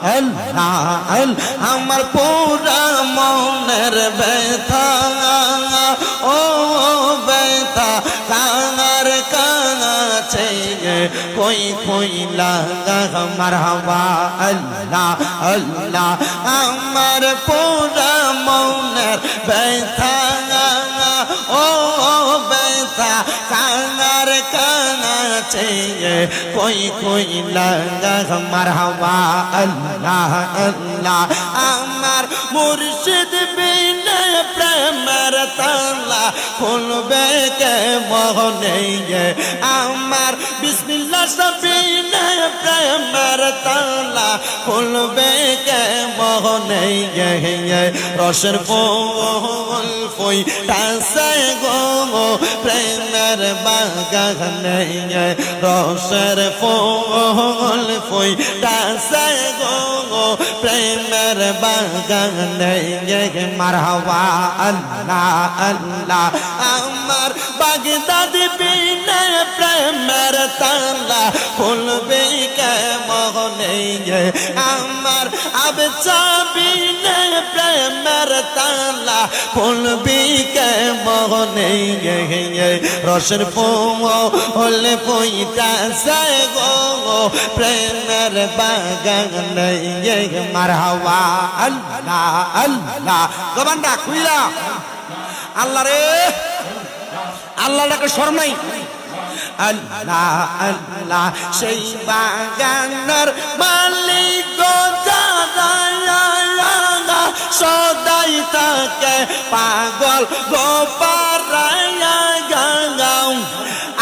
আল্লাহ আল্লাহ আমার পুরা মনের ব্যথা ও ব্যথা কার কাছে কই কই লাগা মারহাবা আল্লাহ আল্লাহ আমার পুরা মনের ব্যথা ও ব্যথা কার কাছে কই কই লাগা মারহাবা আল্লাহ আল্লাহ আমার মুর্শিদ বিনে প্রেমের তালা খুলবে কে মনে আমার বিসমিল্লাহ বিনে প্রেমের তালা খুলবে কে মনে রসের ফুল ফুইটাছে গো প্রেমের বাগানে রসের ফুল ফুইটাছে গো প্রেমের বাগানে মারহাবা আল্লাহ আল্লাহ আমার বাগদাদ বিনে প্রেমের তালা খুলবে কে মনে আমার আবচা বিনে প্রেমের তালা খুলবে কে মনে রসের ফুল ফুইটাছে গো প্রেমের বাগানে মারহাবা আল্লাহ আল্লাহ জবানটা খুইলা আল্লাহ রে আল্লাহ ডাকে শরম নাই আল্লাহ আল্লাহ সেই বাগানের মালিক সদাই থাকে পাগল গোপারায়া গাও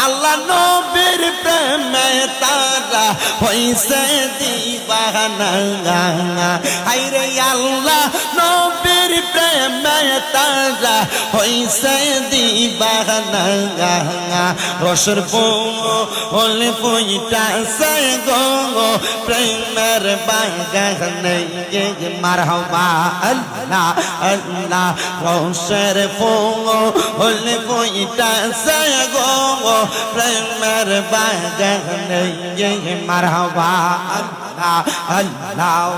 আল্লাহ নবীর প্রেমে তারা হইছে দিবানা হায়রে আল্লাহ নবীর প্রেমে তারা হইছে দিবানা রসের ফুল ফুইটাছে গো প্রেমের বাগানে মারহাবা আল্লাহ আল্লাহ রসের ফুল ফুইটাছে গো প্রেমের বাগানে মারহাবা আল্লাহ আল্লাহ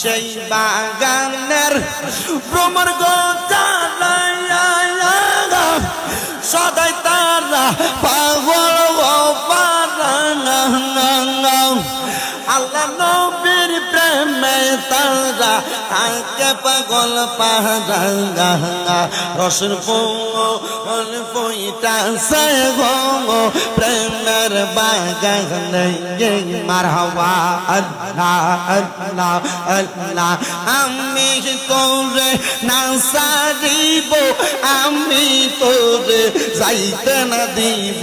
সেই বাগানের ভ্রমর গোচালা সদাই তারা পাগল আল্লাহ নবীর প্রেমে তারা থাকে পাগল পাহাড়া রসুল ফুল ফুইটাছে গো প্রেমের বাগানে মারহাবা আল্লাহ আল্লাহ আল্লাহ আমি তোরে না সারিব আমি তোরে যাইতে না দিব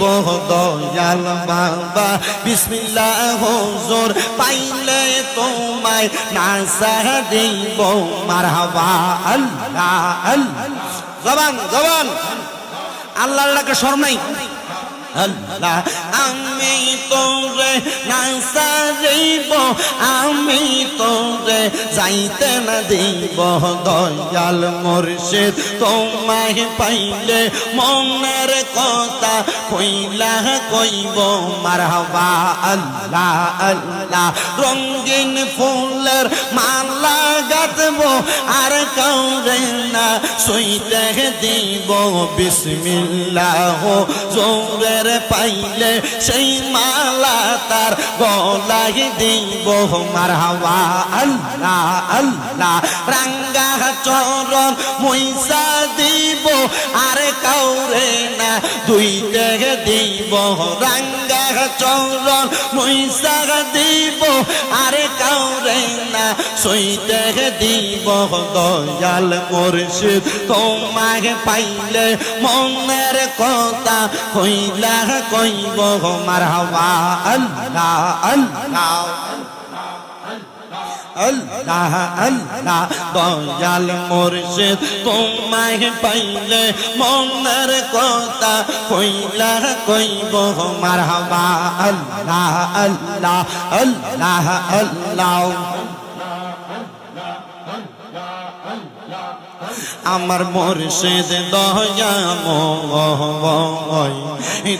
দয়াল বাবা বিসমিল্লাহ হুজুর পাইলে তোমায় না সারিব মারহাবা আল্লাহ আল্লাহ জবান জবান আল্লাহর ডাকে শরম নাই আল্লাহ আমি তোরে না সারিব আমি তোরে যাইতে না দিব দয়াল মুর্শিদ তোমায় পাইলে মনের কথা কইলা কইব মারহাবা আল্লাহ আল্লাহ রঙিন ফুলের মালা গাঁথব আর কাউরে না সইতে দিব বিসমিল্লাহ জোরে পাইলে সেই মালা তার গলায় দিব মারহাবা আল্লাহ আল্লাহ রাঙ্গা চরণ মুইসা দিব আর কাউরে না দুইতে দিব রাঙ্গা চরণ মুইসা দিব আর কাউরে না সইতে দিব দয়াল মুর্শিদ তোমাকে পাইলে মনের কথা কইলা কইব মারহাবা আল্লাহ আল্লাহ আল্লাহ আল্লাহ দয়াল মুর্শিদ তোমায় পাইলে মনের কথা কইলা কইব মারহাবা আল্লাহ আল্লাহ আল্লাহ আল্লাহ আমার মুর্শিদ দয়াময়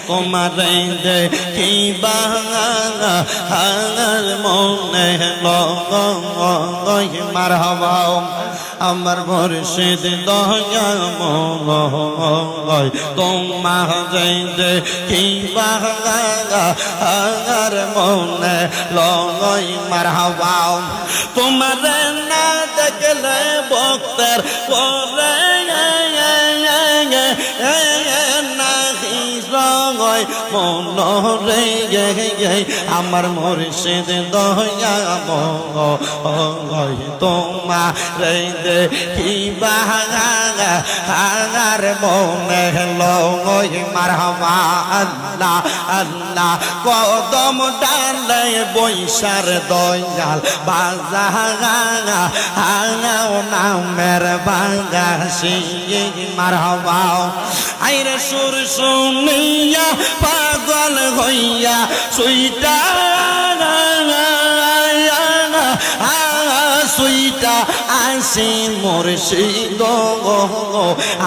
তোমার দেখিবা হার মনে লয় মারহাবা আমার মুর্শিদ দয়াময় তোমার দেখিবা হার মনে লয় মারহাবা তোমার না দেখলে ভক্তের পরে মনরে আমার মুর্শিদ দয়াময় তোমারে দেখিবা হার মনে লয় মারহাবা আল্লাহ আল্লাহ কদম ডালে বৈশার দয়াল বাজাও নামের বাগাসি মারহাবা আইরে সুর শুনিয়া পাগল হইয়া সুইটা সুইটা আসি মুর্শিদ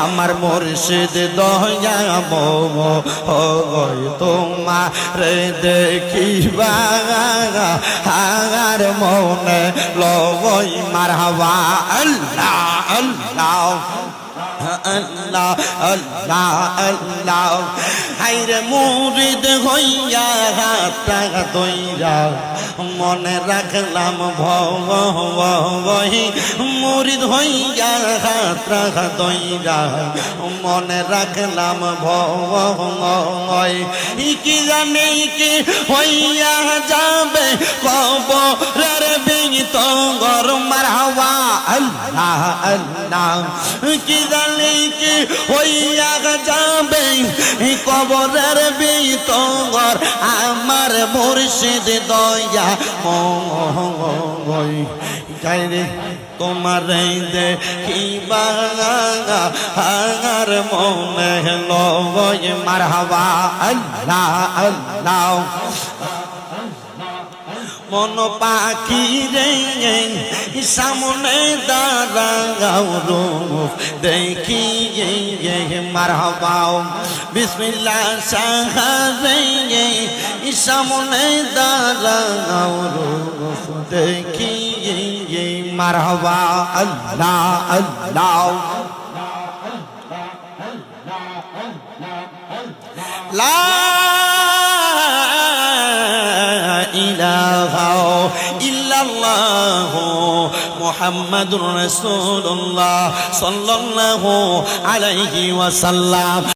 আমার মুর্শিদ দয়াময় তোমারে দেখিবা হার মনে লয় মারহাবা আল্লাহ আল্লাহ আল্লাহ আল্লাহ আল্লাহ হাইরে মুরিদ হইয়া হাতটা দইরা মনে রাখলাম ভয় মুরিদ হইয়া হাতটা দইরা মনে রাখলাম ভয় কি জানে কি হইয়া যাবে কবরের ভিতর মারহাবা আল্লাহ আল্লাহ কি জানে কি হইয়া যাবে কবরের ভিতর আমার মুর্শিদ দয়া ময় গাইরে তোমার দেখিবা হার মনে লয় মারহাবা আল্লাহ আল্লাহ মন পাখি রে সামনে দাঁড়াও রূপ দেখি মারহাবা বিসমিল্লাহ সাহারে সামনে দাঁড়াও রূপ দেখি মারহাবা আল্লাহ আল্লাহ লা ইলাহা ইল্লাল্লাহ মুহাম্মাদুর রাসূলুল্লাহ সাল্লাল্লাহু আলাইহি ওয়াসাল্লাম।